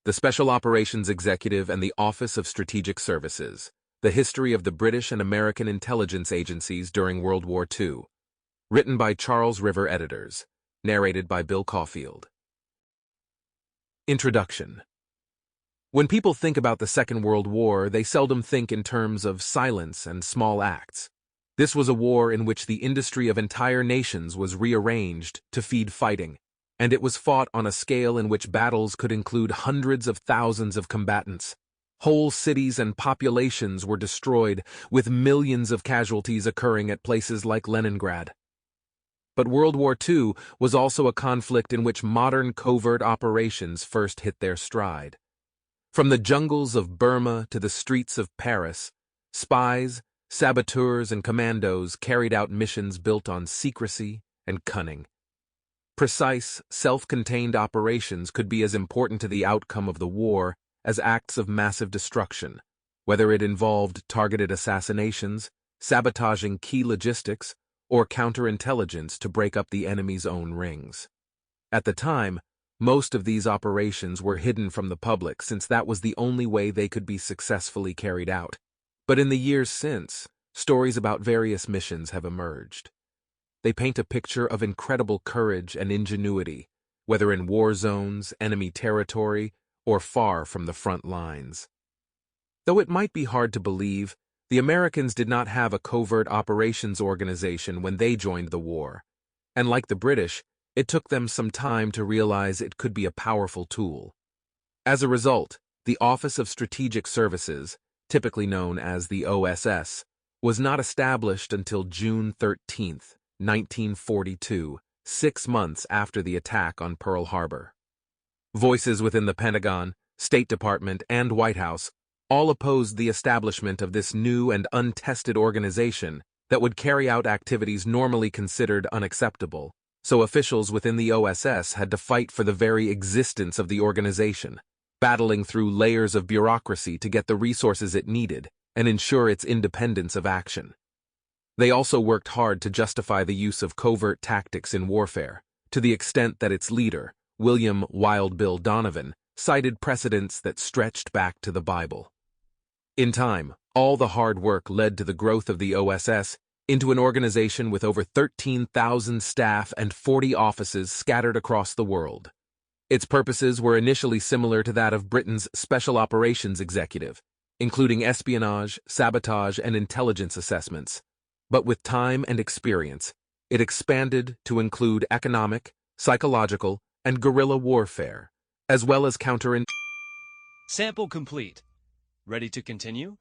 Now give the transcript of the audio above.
the Special Operations Executive and the Office of Strategic Services, the history of the British and American intelligence agencies during World War II. Written by Charles River editors. Narrated by Bill Caufield. Introduction. When people think about the Second World War, they seldom think in terms of silence and small acts. This was a war in which the industry of entire nations was rearranged to feed fighting, and it was fought on a scale in which battles could include hundreds of thousands of combatants. Whole cities and populations were destroyed, with millions of casualties occurring at places like Leningrad. But World War II was also a conflict in which modern covert operations first hit their stride. From the jungles of Burma to the streets of Paris, spies, saboteurs, and commandos carried out missions built on secrecy and cunning. Precise, self-contained operations could be as important to the outcome of the war as acts of massive destruction, whether it involved targeted assassinations, sabotaging key logistics, or counterintelligence to break up the enemy's own rings. At the time, most of these operations were hidden from the public since that was the only way they could be successfully carried out. But in the years since, stories about various missions have emerged. They paint a picture of incredible courage and ingenuity, whether in war zones, enemy territory, or far from the front lines. Though it might be hard to believe, the Americans did not have a covert operations organization when they joined the war, and like the British, it took them some time to realize it could be a powerful tool. As a result, the Office of Strategic Services, typically known as the OSS, was not established until June 13, 1942, 6 months after the attack on Pearl Harbor. Voices within the Pentagon, State Department, and White House all opposed the establishment of this new and untested organization that would carry out activities normally considered unacceptable, so officials within the OSS had to fight for the very existence of the organization, battling through layers of bureaucracy to get the resources it needed and ensure its independence of action. They also worked hard to justify the use of covert tactics in warfare, to the extent that its leader, William Wild Bill Donovan, cited precedents that stretched back to the Bible. In time, all the hard work led to the growth of the OSS into an organization with over 13,000 staff and 40 offices scattered across the world. Its purposes were initially similar to that of Britain's Special Operations Executive, including espionage, sabotage, and intelligence assessments. But with time and experience, it expanded to include economic, psychological, and guerrilla warfare, as well as Sample complete. Ready to continue?